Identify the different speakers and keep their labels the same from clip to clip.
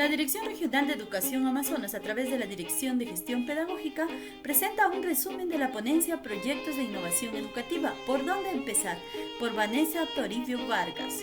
Speaker 1: La Dirección Regional de Educación Amazonas, a través de la Dirección de Gestión Pedagógica, presenta un resumen de la ponencia Proyectos de Innovación Educativa. ¿Por dónde empezar? Por Vanessa Toribio Vargas.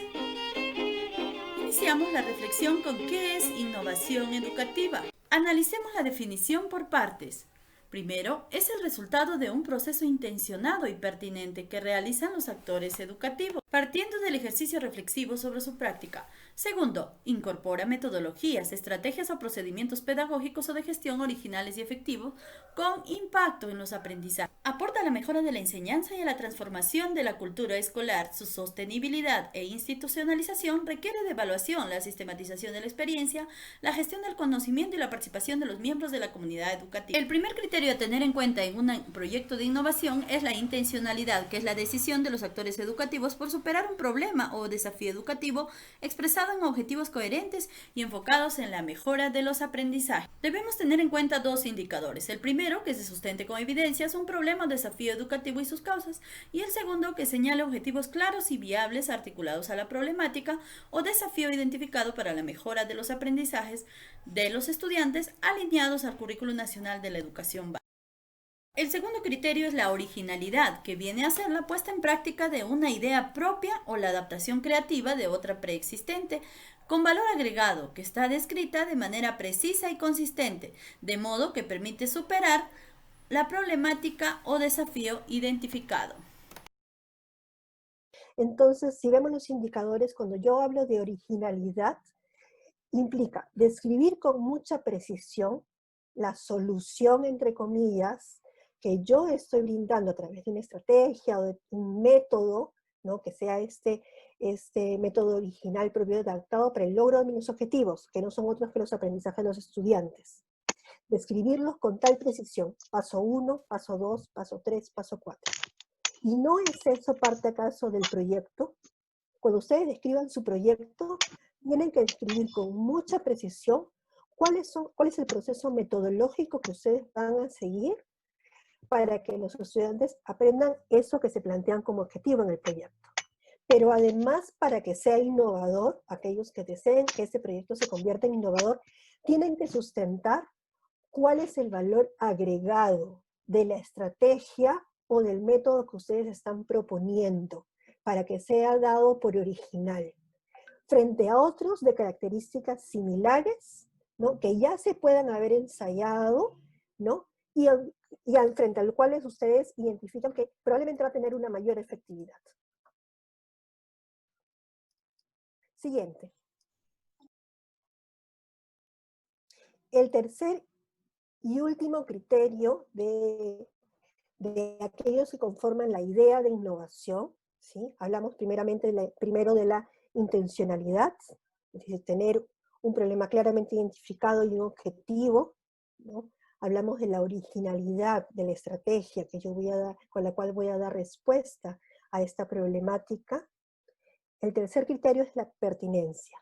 Speaker 1: Iniciamos la reflexión con ¿qué es innovación educativa? Analicemos la definición por partes. Primero, es el resultado de un proceso intencionado y pertinente que realizan los actores educativos, partiendo del ejercicio reflexivo sobre su práctica. Segundo, incorpora metodologías, estrategias o procedimientos pedagógicos o de gestión originales y efectivos con impacto en los aprendizajes. Aporta a la mejora de la enseñanza y a la transformación de la cultura escolar. Su sostenibilidad e institucionalización requiere de evaluación, la sistematización de la experiencia, la gestión del conocimiento y la participación de los miembros de la comunidad educativa. El primer criterio a tener en cuenta en un proyecto de innovación es la intencionalidad, que es la decisión de los actores educativos por superar un problema o desafío educativo expresado en objetivos coherentes y enfocados en la mejora de los aprendizajes. Debemos tener en cuenta dos indicadores. El primero, que se sustente con evidencias un problema o desafío educativo y sus causas, y el segundo, que señale objetivos claros y viables articulados a la problemática o desafío identificado para la mejora de los aprendizajes de los estudiantes alineados al Currículo Nacional de la Educación Básica. El segundo criterio es la originalidad, que viene a ser la puesta en práctica de una idea propia o la adaptación creativa de otra preexistente, con valor agregado, que está descrita de manera precisa y consistente, de modo que permite superar la problemática o desafío identificado.
Speaker 2: Entonces, si vemos los indicadores, cuando yo hablo de originalidad, implica describir con mucha precisión la solución, entre comillas, que yo estoy brindando a través de una estrategia o de un método, ¿no? Que sea este método original propio adaptado para el logro de mis objetivos, que no son otros que los aprendizajes de los estudiantes. Describirlos con tal precisión, paso 1, paso 2, paso 3, paso 4. ¿Y no es eso parte acaso del proyecto? Cuando ustedes describan su proyecto, tienen que describir con mucha precisión cuál es el proceso metodológico que ustedes van a seguir para que los estudiantes aprendan eso que se plantean como objetivo en el proyecto. Pero además, para que sea innovador, aquellos que deseen que ese proyecto se convierta en innovador, tienen que sustentar cuál es el valor agregado de la estrategia o del método que ustedes están proponiendo para que sea dado por original, frente a otros de características similares, ¿no? Que ya se puedan haber ensayado, ¿no? Y frente a los cuales ustedes identifican que probablemente va a tener una mayor efectividad. Siguiente. El tercer y último criterio de aquellos que conforman la idea de innovación, ¿sí? Hablamos primero de la intencionalidad, es decir, tener un problema claramente identificado y un objetivo, ¿no? Hablamos de la originalidad de la estrategia que yo voy a dar, con la cual voy a dar respuesta a esta problemática. El tercer criterio es la pertinencia,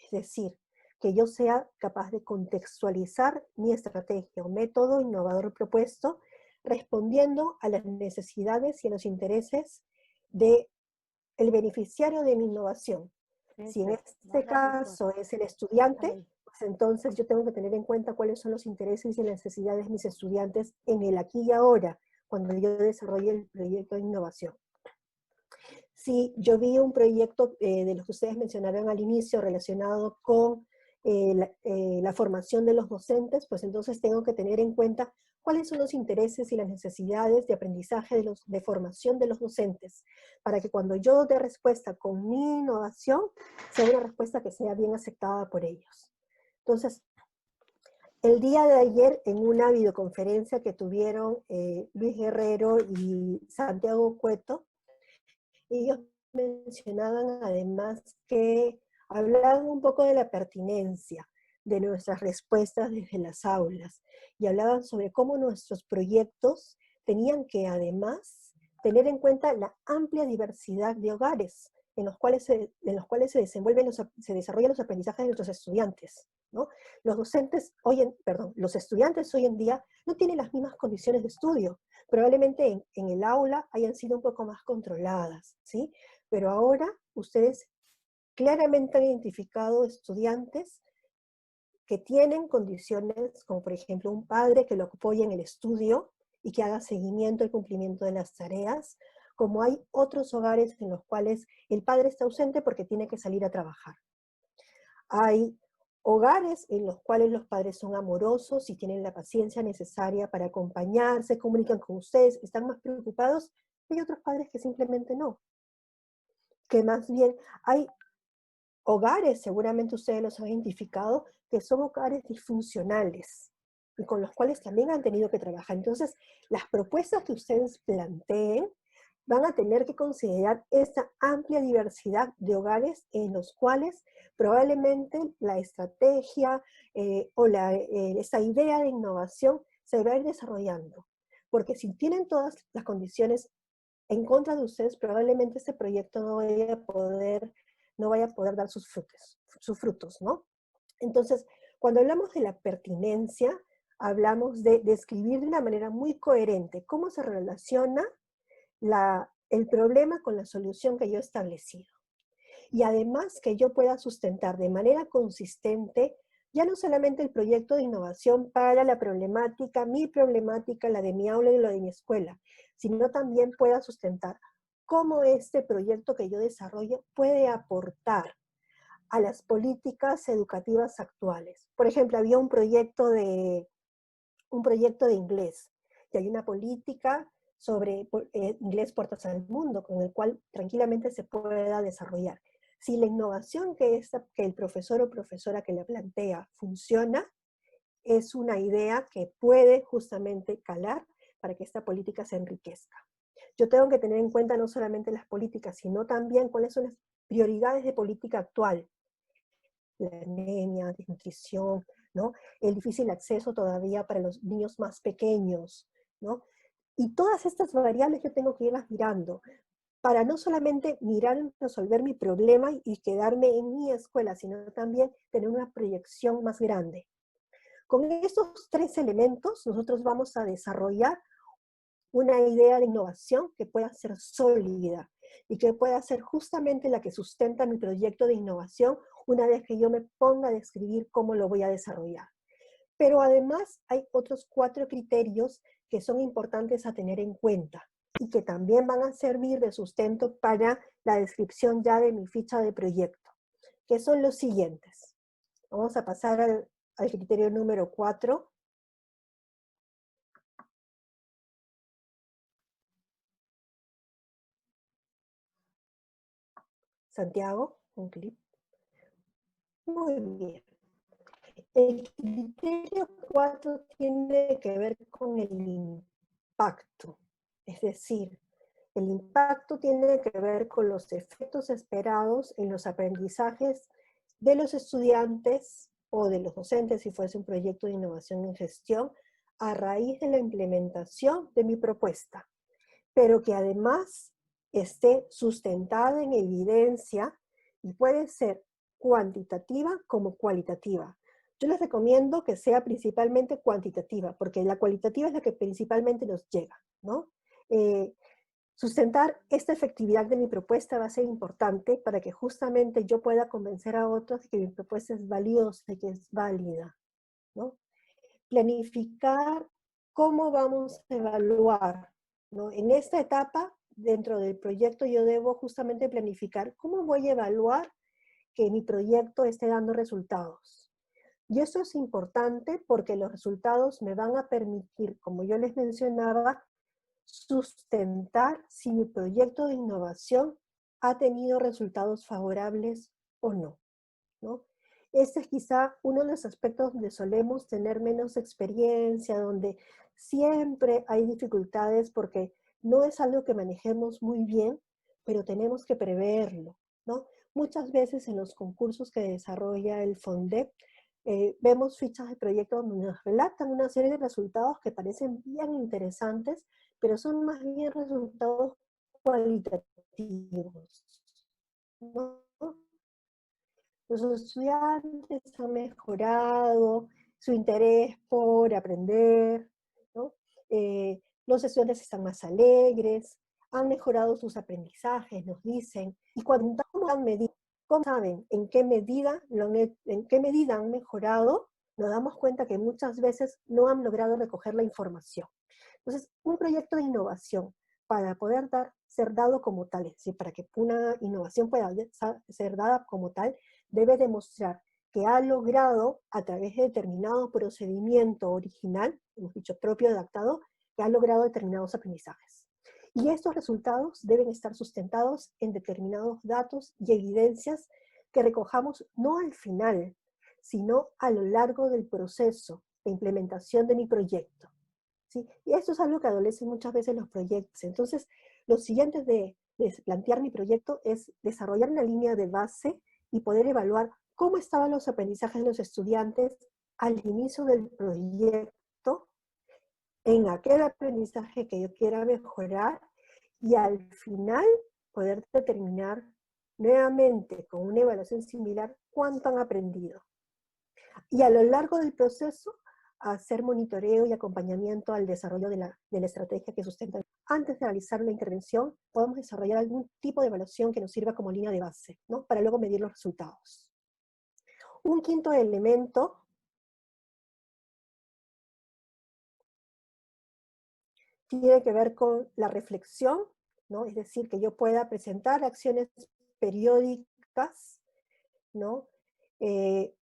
Speaker 2: es decir, que yo sea capaz de contextualizar mi estrategia o método innovador propuesto respondiendo a las necesidades y a los intereses del beneficiario de mi innovación. Si en este caso es el estudiante, pues entonces yo tengo que tener en cuenta cuáles son los intereses y las necesidades de mis estudiantes en el aquí y ahora, cuando yo desarrolle el proyecto de innovación. Si yo vi un proyecto de los que ustedes mencionaron al inicio relacionado con la formación de los docentes, pues entonces tengo que tener en cuenta cuáles son los intereses y las necesidades de aprendizaje de formación de los docentes, para que cuando yo dé respuesta con mi innovación, sea una respuesta que sea bien aceptada por ellos. Entonces, el día de ayer, en una videoconferencia que tuvieron Luis Guerrero y Santiago Cueto, ellos mencionaban además que hablaban un poco de la pertinencia de nuestras respuestas desde las aulas y hablaban sobre cómo nuestros proyectos tenían que además tener en cuenta la amplia diversidad de hogares en los cuales se desarrollan los aprendizajes de nuestros estudiantes, ¿no? Los estudiantes hoy en día no tienen las mismas condiciones de estudio. Probablemente en el aula hayan sido un poco más controladas, ¿sí? Pero ahora ustedes claramente han identificado estudiantes que tienen condiciones, como por ejemplo un padre que lo apoye en el estudio y que haga seguimiento y cumplimiento de las tareas, como hay otros hogares en los cuales el padre está ausente porque tiene que salir a trabajar. Hay hogares en los cuales los padres son amorosos y tienen la paciencia necesaria para acompañarse, comunican con ustedes, están más preocupados. Hay otros padres que simplemente no. Que más bien hay hogares, seguramente ustedes los han identificado, que son hogares disfuncionales y con los cuales también han tenido que trabajar. Entonces, las propuestas que ustedes planteen van a tener que considerar esta amplia diversidad de hogares en los cuales probablemente la estrategia esta idea de innovación se va a ir desarrollando. Porque si tienen todas las condiciones en contra de ustedes, probablemente este proyecto no vaya a poder dar sus frutos, ¿no? Entonces, cuando hablamos de la pertinencia, hablamos de describir de una manera muy coherente cómo se relaciona el problema con la solución que yo he establecido. Y además que yo pueda sustentar de manera consistente ya no solamente el proyecto de innovación para la problemática, mi problemática, la de mi aula y la de mi escuela, sino también pueda sustentar cómo este proyecto que yo desarrollo puede aportar a las políticas educativas actuales. Por ejemplo, había un proyecto de inglés, y hay una política sobre inglés puertas al mundo, con el cual tranquilamente se pueda desarrollar. Si la innovación que el profesor o profesora que la plantea funciona, es una idea que puede justamente calar para que esta política se enriquezca. Yo tengo que tener en cuenta no solamente las políticas, sino también cuáles son las prioridades de política actual. La anemia, desnutrición, ¿no? El difícil acceso todavía para los niños más pequeños, ¿no? Y todas estas variables yo tengo que irlas mirando para no solamente mirar en resolver mi problema y quedarme en mi escuela, sino también tener una proyección más grande. Con estos tres elementos, nosotros vamos a desarrollar una idea de innovación que pueda ser sólida y que pueda ser justamente la que sustenta mi proyecto de innovación una vez que yo me ponga a describir cómo lo voy a desarrollar. Pero además hay otros 4 criterios que son importantes a tener en cuenta y que también van a servir de sustento para la descripción ya de mi ficha de proyecto, que son los siguientes. Vamos a pasar al criterio número 4. Santiago, un clip. Muy bien. El criterio 4 tiene que ver con el impacto, es decir, el impacto tiene que ver con los efectos esperados en los aprendizajes de los estudiantes o de los docentes, si fuese un proyecto de innovación en gestión, a raíz de la implementación de mi propuesta, pero que además esté sustentada en evidencia y puede ser cuantitativa como cualitativa. Yo les recomiendo que sea principalmente cuantitativa, porque la cualitativa es la que principalmente nos llega, ¿no? Sustentar esta efectividad de mi propuesta va a ser importante para que justamente yo pueda convencer a otros de que mi propuesta es valiosa, de que es válida, ¿no? Planificar cómo vamos a evaluar, ¿no? En esta etapa, dentro del proyecto, yo debo justamente planificar cómo voy a evaluar que mi proyecto esté dando resultados. Y eso es importante porque los resultados me van a permitir, como yo les mencionaba, sustentar si mi proyecto de innovación ha tenido resultados favorables o no, ¿no? Este es quizá uno de los aspectos donde solemos tener menos experiencia, donde siempre hay dificultades porque no es algo que manejemos muy bien, pero tenemos que preverlo, ¿no? Muchas veces en los concursos que desarrolla el FONDEP, vemos fichas de proyectos donde nos relatan una serie de resultados que parecen bien interesantes, pero son más bien resultados cualitativos, ¿no? Los estudiantes han mejorado su interés por aprender, ¿no? Los estudiantes están más alegres, han mejorado sus aprendizajes, nos dicen, y cuando han medido, ¿cómo saben en qué medida han mejorado? nos damos cuenta que muchas veces no han logrado recoger la información. Entonces, un proyecto de innovación, para poder ser dado como tal, es decir, para que una innovación pueda ser dada como tal, debe demostrar que ha logrado, a través de determinado procedimiento original, hemos dicho propio adaptado, que ha logrado determinados aprendizajes. Y estos resultados deben estar sustentados en determinados datos y evidencias que recojamos no al final, sino a lo largo del proceso de implementación de mi proyecto. ¿Sí? Y esto es algo que adolecen muchas veces los proyectos. Entonces, lo siguiente de plantear mi proyecto es desarrollar una línea de base y poder evaluar cómo estaban los aprendizajes de los estudiantes al inicio del proyecto, en aquel aprendizaje que yo quiera mejorar, y al final poder determinar nuevamente con una evaluación similar cuánto han aprendido. Y a lo largo del proceso, hacer monitoreo y acompañamiento al desarrollo de la estrategia que sustenta. Antes de realizar la intervención, podemos desarrollar algún tipo de evaluación que nos sirva como línea de base, ¿no? Para luego medir los resultados. Un quinto elemento tiene que ver con la reflexión, ¿no? Es decir, que yo pueda presentar acciones periódicas, ¿no?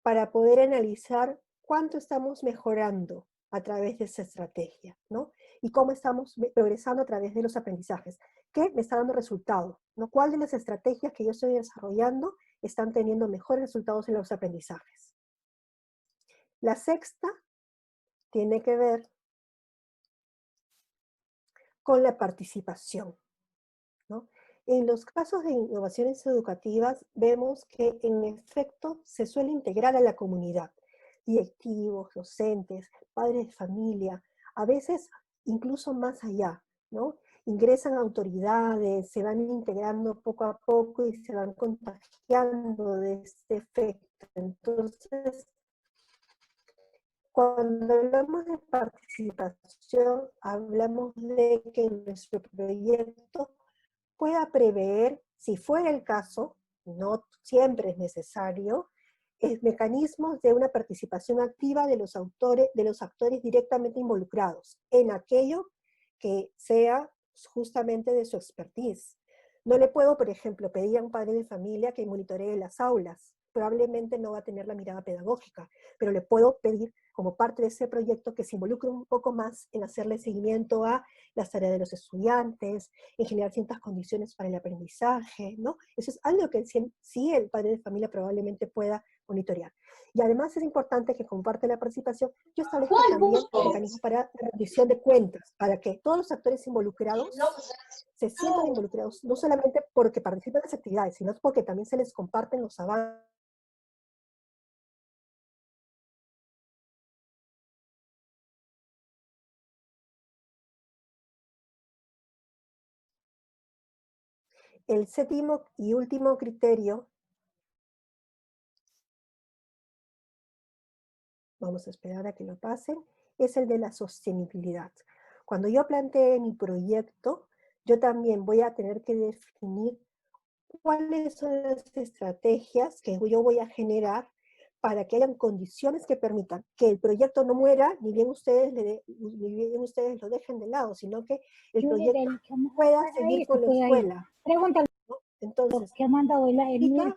Speaker 2: Para poder analizar cuánto estamos mejorando a través de esa estrategia, ¿no? Y cómo estamos progresando a través de los aprendizajes. ¿Qué me está dando resultado? ¿No? ¿Cuál de las estrategias que yo estoy desarrollando están teniendo mejores resultados en los aprendizajes? La sexta tiene que ver con la participación, ¿no? En los casos de innovaciones educativas vemos que en efecto se suele integrar a la comunidad, directivos, docentes, padres de familia, a veces incluso más allá, ¿no? Ingresan autoridades, se van integrando poco a poco y se van contagiando de este efecto. Entonces, cuando hablamos de participación, hablamos de que nuestro proyecto pueda prever, si fuera el caso, no siempre es necesario, mecanismos de una participación activa de los actores directamente involucrados en aquello que sea justamente de su expertise. No le puedo, por ejemplo, pedir a un padre de familia que monitoree las aulas. Probablemente no va a tener la mirada pedagógica, pero le puedo pedir como parte de ese proyecto que se involucre un poco más en hacerle seguimiento a las tareas de los estudiantes, en generar ciertas condiciones para el aprendizaje, ¿no? Eso es algo que sí el padre de familia probablemente pueda monitorear. Y además es importante que como parte de la participación, yo establezca también mecanismos para la rendición de cuentas, para que todos los actores involucrados se sientan involucrados, no solamente porque participan en las actividades, sino porque también se les comparten los avances. El séptimo y último criterio, vamos a esperar a que lo pasen, es el de la sostenibilidad. Cuando yo plantee mi proyecto, yo también voy a tener que definir cuáles son las estrategias que yo voy a generar para que hayan condiciones que permitan que el proyecto no muera, ni bien ustedes lo dejen de lado, sino que el proyecto pueda seguir con la escuela.
Speaker 3: Pregúntale
Speaker 2: ¿No? Entonces,
Speaker 3: qué ha mandado el
Speaker 2: implica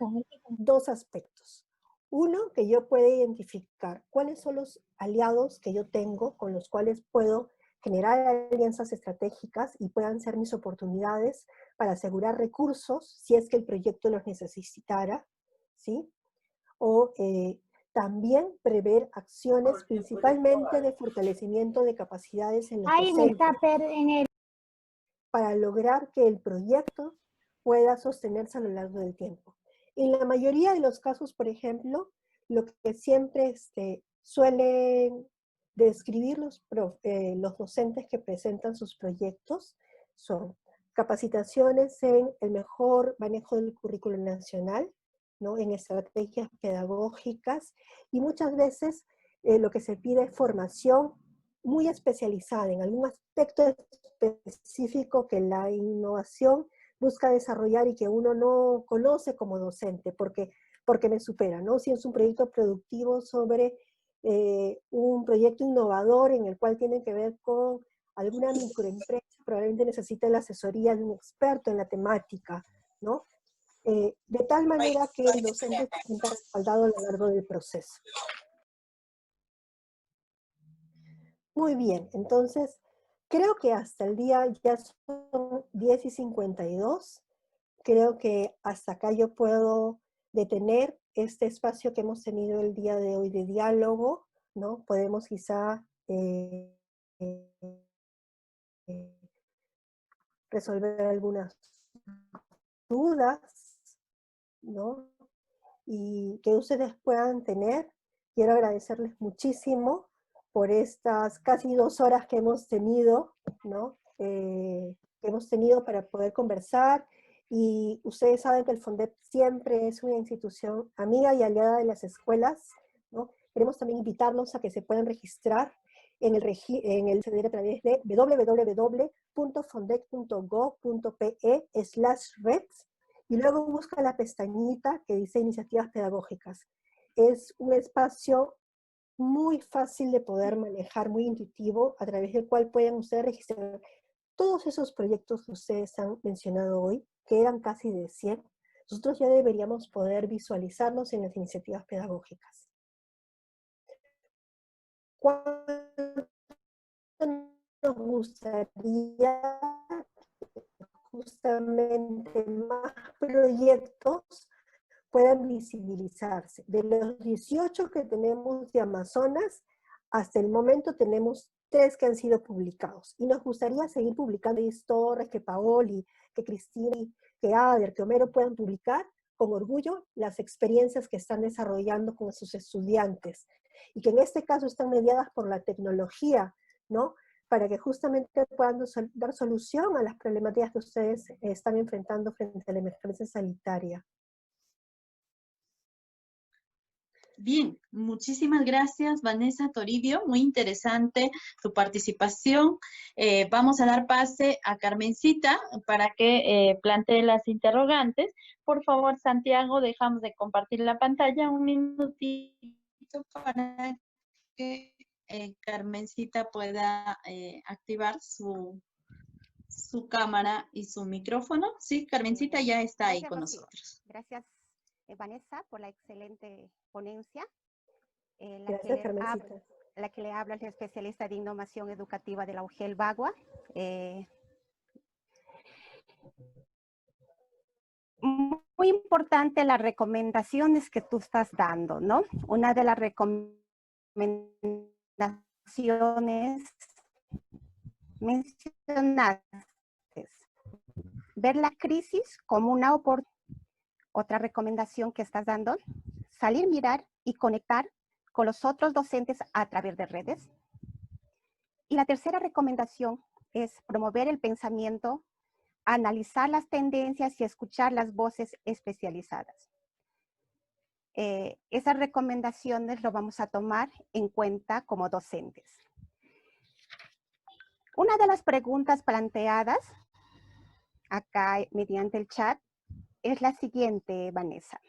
Speaker 2: dos aspectos. Uno, que yo pueda identificar cuáles son los aliados que yo tengo con los cuales puedo generar alianzas estratégicas y puedan ser mis oportunidades para asegurar recursos si es que el proyecto los necesitara, ¿sí? O también prever acciones principalmente de fortalecimiento de capacidades en los docentes para lograr que el proyecto pueda sostenerse a lo largo del tiempo. En la mayoría de los casos, por ejemplo, lo que siempre suelen describir los docentes que presentan sus proyectos son capacitaciones en el mejor manejo del currículo nacional, ¿no? En estrategias pedagógicas, y muchas veces lo que se pide es formación muy especializada en algún aspecto específico que la innovación busca desarrollar y que uno no conoce como docente, porque me supera, ¿no? Si es un proyecto productivo sobre un proyecto innovador en el cual tiene que ver con alguna microempresa, probablemente necesita la asesoría de un experto en la temática, ¿no? De tal manera que el docente se sienta respaldado a lo largo del proceso. Muy bien, entonces creo que hasta el día ya son 10:52. Creo que hasta acá yo puedo detener este espacio que hemos tenido el día de hoy de diálogo, ¿no? Podemos quizá resolver algunas dudas, ¿no? Y que ustedes puedan tener. Quiero agradecerles muchísimo por estas casi 2 horas que hemos tenido, ¿no? Que hemos tenido para poder conversar. Y ustedes saben que el FONDEP siempre es una institución amiga y aliada de las escuelas, ¿no? Queremos también invitarlos a que se puedan registrar en el CEDER a través de www.fondec.gov.pe/rex y luego busca la pestañita que dice iniciativas pedagógicas. Es un espacio muy fácil de poder manejar, muy intuitivo, a través del cual pueden ustedes registrar todos esos proyectos que ustedes han mencionado hoy, que eran casi de 100. Nosotros ya deberíamos poder visualizarnos en las iniciativas pedagógicas. ¿Cuánto nos gustaría justamente más proyectos puedan visibilizarse? De los 18 que tenemos de Amazonas, hasta el momento tenemos 3 que han sido publicados. Y nos gustaría seguir publicando, que Torres, que Paoli, que Cristina, que Ader, que Homero puedan publicar con orgullo las experiencias que están desarrollando con sus estudiantes. Y que en este caso están mediadas por la tecnología, ¿no? Para que justamente puedan dar solución a las problemáticas que ustedes están enfrentando frente a la emergencia sanitaria.
Speaker 1: Bien, muchísimas gracias, Vanessa Toribio. Muy interesante su participación. Vamos a dar pase a Carmencita para que plantee las interrogantes. Por favor, Santiago, dejamos de compartir la pantalla un minutito para que Carmencita pueda activar su cámara y su micrófono. Sí, Carmencita ya está ahí con nosotros.
Speaker 3: Gracias, Vanessa, por la excelente ponencia.
Speaker 2: Gracias, Carmencita.
Speaker 3: La que le habla es la especialista de innovación educativa de la UGEL Bagua. Muy importante las recomendaciones que tú estás dando, ¿no? Una de las recomendaciones mencionaste, ver la crisis como una oportunidad. Otra recomendación que estás dando, salir, mirar y conectar con los otros docentes a través de redes. Y la tercera recomendación es promover el pensamiento, analizar las tendencias y escuchar las voces especializadas. Esas recomendaciones lo vamos a tomar en cuenta como docentes. Una de las preguntas planteadas acá mediante el chat es la siguiente, Vanessa.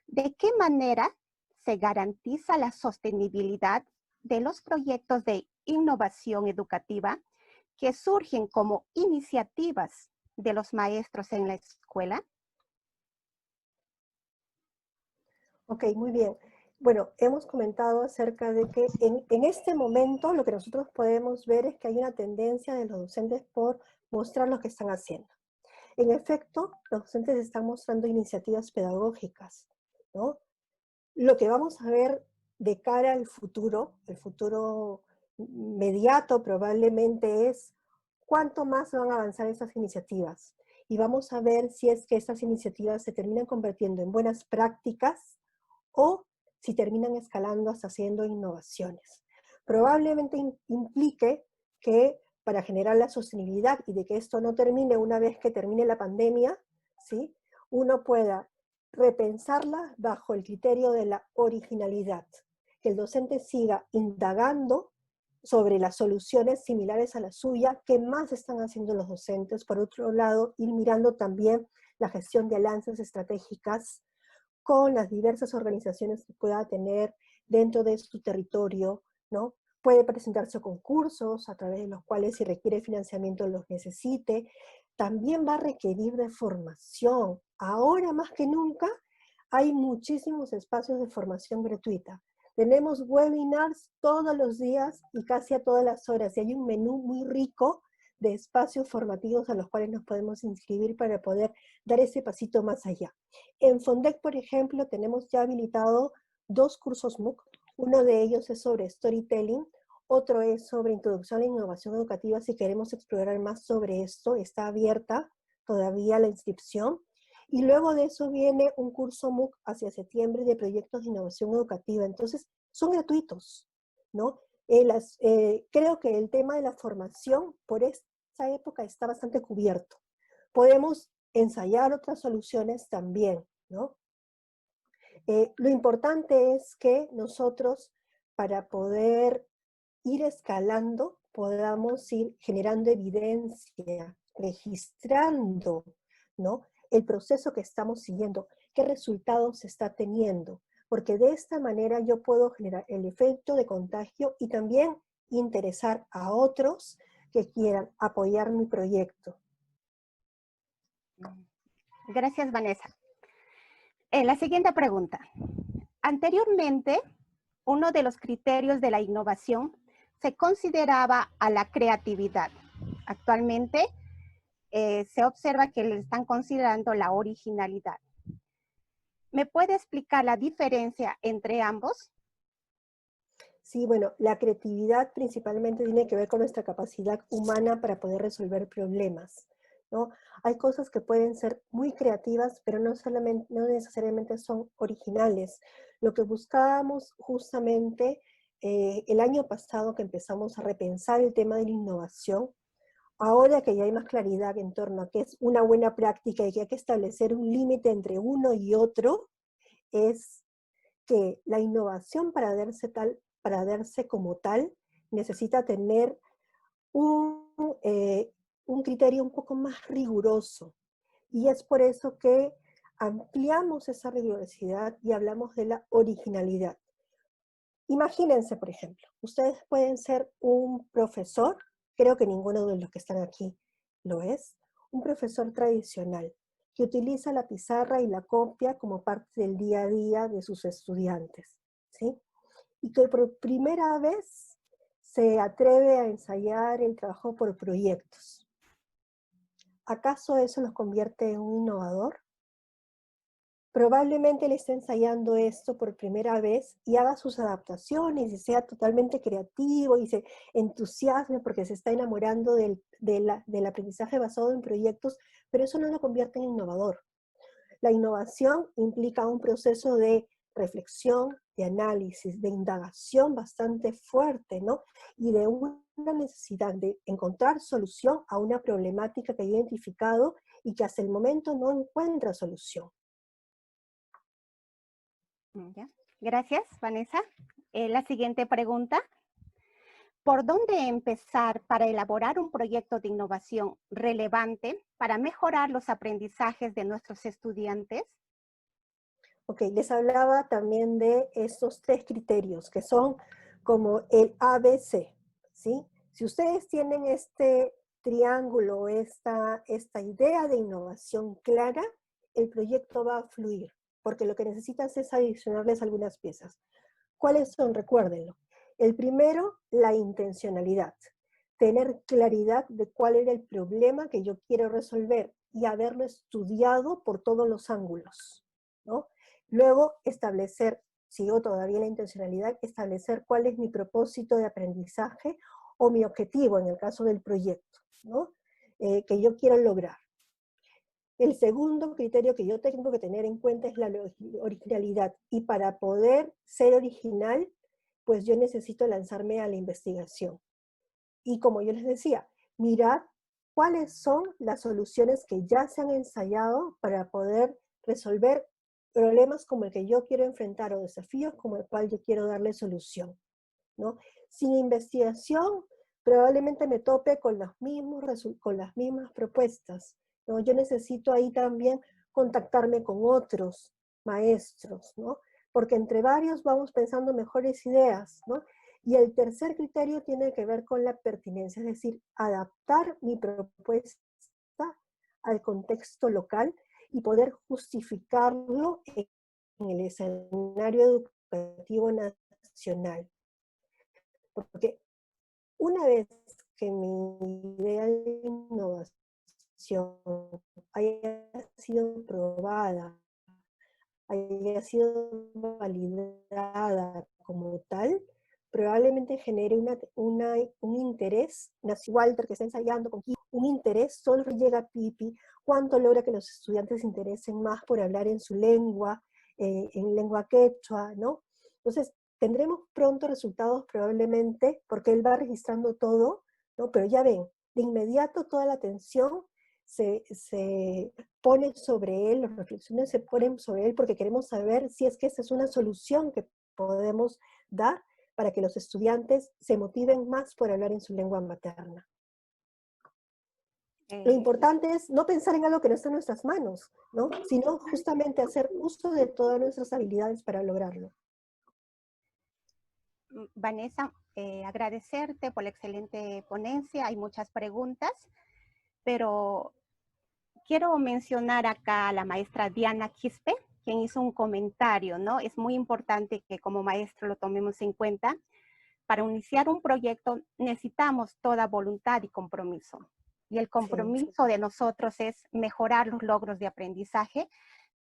Speaker 3: ¿De qué manera se garantiza la sostenibilidad de los proyectos de innovación educativa que surgen como iniciativas de los maestros en la escuela?
Speaker 2: Ok, muy bien. Bueno, hemos comentado acerca de que en este momento lo que nosotros podemos ver es que hay una tendencia de los docentes por mostrar lo que están haciendo. En efecto, los docentes están mostrando iniciativas pedagógicas, ¿no? Lo que vamos a ver de cara al futuro, el futuro inmediato probablemente es cuánto más van a avanzar esas iniciativas. Y vamos a ver si es que estas iniciativas se terminan convirtiendo en buenas prácticas o si terminan escalando hasta haciendo innovaciones. Probablemente implique que para generar la sostenibilidad y de que esto no termine una vez que termine la pandemia, ¿sí? Uno pueda repensarla bajo el criterio de la originalidad, que el docente siga indagando sobre las soluciones similares a la suya, qué más están haciendo los docentes. Por otro lado, ir mirando también la gestión de alianzas estratégicas con las diversas organizaciones que pueda tener dentro de su territorio, ¿no? Puede presentarse a concursos a través de los cuales, si requiere financiamiento, los necesite. También va a requerir de formación. Ahora más que nunca hay muchísimos espacios de formación gratuita. Tenemos webinars todos los días y casi a todas las horas. Y hay un menú muy rico de espacios formativos a los cuales nos podemos inscribir para poder dar ese pasito más allá. En Fondec, por ejemplo, tenemos ya habilitado 2 cursos MOOC. Uno de ellos es sobre storytelling, otro es sobre introducción a la innovación educativa. Si queremos explorar más sobre esto, está abierta todavía la inscripción. Y luego de eso viene un curso MOOC hacia septiembre de proyectos de innovación educativa. Entonces, son gratuitos, ¿no? Creo que el tema de la formación por esta época está bastante cubierto. Podemos ensayar otras soluciones también, ¿no? Lo importante es que nosotros, para poder ir escalando, podamos ir generando evidencia, registrando, ¿no? El proceso que estamos siguiendo, qué resultados se está teniendo, porque de esta manera yo puedo generar el efecto de contagio y también interesar a otros que quieran apoyar mi proyecto.
Speaker 3: Gracias, Vanessa. La siguiente pregunta. Anteriormente, uno de los criterios de la innovación se consideraba a la creatividad. Actualmente, se observa que le están considerando la originalidad. ¿Me puede explicar la diferencia entre ambos?
Speaker 2: Sí, bueno, la creatividad principalmente tiene que ver con nuestra capacidad humana para poder resolver problemas, ¿no? Hay cosas que pueden ser muy creativas, pero no necesariamente son originales. Lo que buscábamos justamente el año pasado, que empezamos a repensar el tema de la innovación, ahora que ya hay más claridad en torno a qué es una buena práctica y que hay que establecer un límite entre uno y otro, es que la innovación para darse como tal necesita tener un criterio un poco más riguroso. Y es por eso que ampliamos esa rigurosidad y hablamos de la originalidad. Imagínense, por ejemplo, ustedes pueden ser un profesor, creo que ninguno de los que están aquí lo es, un profesor tradicional, que utiliza la pizarra y la copia como parte del día a día de sus estudiantes, ¿sí? Y que por primera vez se atreve a ensayar el trabajo por proyectos. ¿Acaso eso los convierte en un innovador? Probablemente le esté ensayando esto por primera vez y haga sus adaptaciones y sea totalmente creativo y se entusiasme porque se está enamorando del aprendizaje basado en proyectos, pero eso no lo convierte en innovador. La innovación implica un proceso de reflexión, de análisis, de indagación bastante fuerte, ¿no? Y de una necesidad de encontrar solución a una problemática que he identificado y que hasta el momento no encuentra solución.
Speaker 3: ¿Ya? Gracias, Vanessa. La siguiente pregunta. ¿Por dónde empezar para elaborar un proyecto de innovación relevante para mejorar los aprendizajes de nuestros estudiantes?
Speaker 2: Ok, les hablaba también de estos 3 criterios que son como el ABC, ¿sí? Si ustedes tienen este triángulo, esta idea de innovación clara, el proyecto va a fluir, porque lo que necesitas es adicionarles algunas piezas. ¿Cuáles son? Recuérdenlo. El primero, la intencionalidad. Tener claridad de cuál era el problema que yo quiero resolver y haberlo estudiado por todos los ángulos, ¿no? Luego, establecer, sigo todavía la intencionalidad, establecer cuál es mi propósito de aprendizaje o mi objetivo en el caso del proyecto, ¿no? Que yo quiero lograr. El segundo criterio que yo tengo que tener en cuenta es la originalidad. Y para poder ser original, pues yo necesito lanzarme a la investigación. Y como yo les decía, mirar cuáles son las soluciones que ya se han ensayado para poder resolver problemas como el que yo quiero enfrentar o desafíos como el cual yo quiero darle solución, ¿no? Sin investigación, probablemente me tope con las mismas propuestas, ¿no? Yo necesito ahí también contactarme con otros maestros, ¿no? porque entre varios vamos pensando mejores ideas, ¿no? Y el tercer criterio tiene que ver con la pertinencia, es decir, adaptar mi propuesta al contexto local y poder justificarlo en el escenario educativo nacional. Porque una vez que mi idea de innovación haya sido probada, haya sido validada como tal, probablemente genere un interés, Walter que está ensayando con Kiko, un interés, solo llega a Pipi, cuánto logra que los estudiantes se interesen más por hablar en su lengua, en lengua quechua, ¿no? Entonces, tendremos pronto resultados probablemente, porque él va registrando todo, ¿no? Pero ya ven, de inmediato toda la atención se pone sobre él, las reflexiones se ponen sobre él porque queremos saber si es que esa es una solución que podemos dar para que los estudiantes se motiven más por hablar en su lengua materna. Lo importante es no pensar en algo que no está en nuestras manos, ¿no? Sino justamente hacer uso de todas nuestras habilidades para lograrlo.
Speaker 3: Vanessa, agradecerte por la excelente ponencia. Hay muchas preguntas, pero quiero mencionar acá a la maestra Diana Quispe, quien hizo un comentario, ¿no? Es muy importante que como maestro lo tomemos en cuenta. Para iniciar un proyecto necesitamos toda voluntad y compromiso. Y el compromiso de nosotros es mejorar los logros de aprendizaje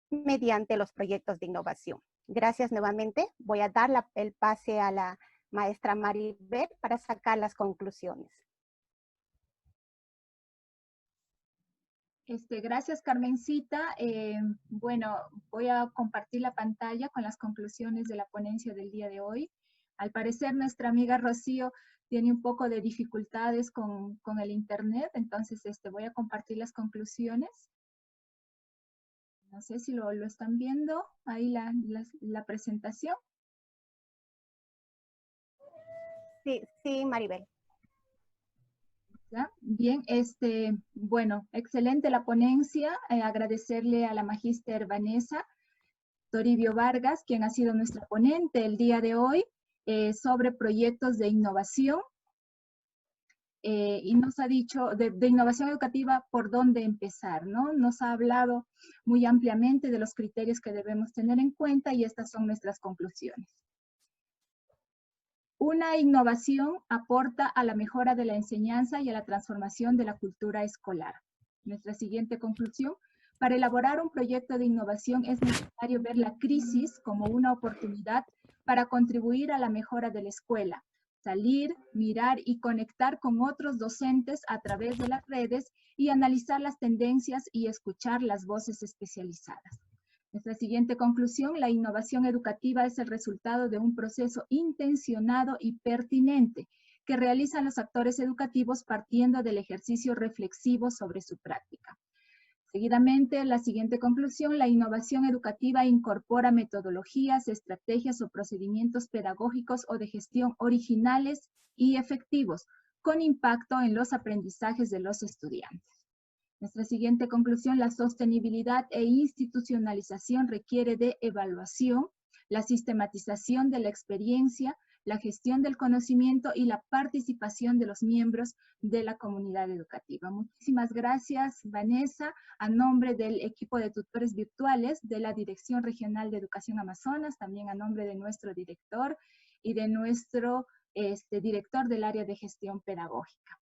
Speaker 3: mediante los proyectos de innovación. Gracias nuevamente. Voy a dar el pase a la maestra Maribel para sacar las conclusiones.
Speaker 4: Gracias, Carmencita. Bueno, voy a compartir la pantalla con las conclusiones de la ponencia del día de hoy. Al parecer, nuestra amiga Rocío tiene un poco de dificultades con el internet, entonces voy a compartir las conclusiones. No sé si lo están viendo ahí la presentación.
Speaker 3: Sí, Maribel.
Speaker 4: ¿Ya? Bien, bueno, excelente la ponencia. Agradecerle a la magíster Vanessa Toribio Vargas, quien ha sido nuestra ponente el día de hoy sobre proyectos de innovación. Y nos ha dicho de innovación educativa por dónde empezar, ¿no? Nos ha hablado muy ampliamente de los criterios que debemos tener en cuenta y estas son nuestras conclusiones. Una innovación aporta a la mejora de la enseñanza y a la transformación de la cultura escolar. Nuestra siguiente conclusión: para elaborar un proyecto de innovación es necesario ver la crisis como una oportunidad para contribuir a la mejora de la escuela, salir, mirar y conectar con otros docentes a través de las redes y analizar las tendencias y escuchar las voces especializadas. Nuestra siguiente conclusión: la innovación educativa es el resultado de un proceso intencionado y pertinente que realizan los actores educativos partiendo del ejercicio reflexivo sobre su práctica. Seguidamente, la siguiente conclusión: la innovación educativa incorpora metodologías, estrategias o procedimientos pedagógicos o de gestión originales y efectivos, con impacto en los aprendizajes de los estudiantes. Nuestra siguiente conclusión: la sostenibilidad e institucionalización requiere de evaluación, la sistematización de la experiencia, la gestión del conocimiento y la participación de los miembros de la comunidad educativa. Muchísimas gracias, Vanessa, a nombre del equipo de tutores virtuales de la Dirección Regional de Educación Amazonas, también a nombre de nuestro director y de nuestro director del área de gestión pedagógica.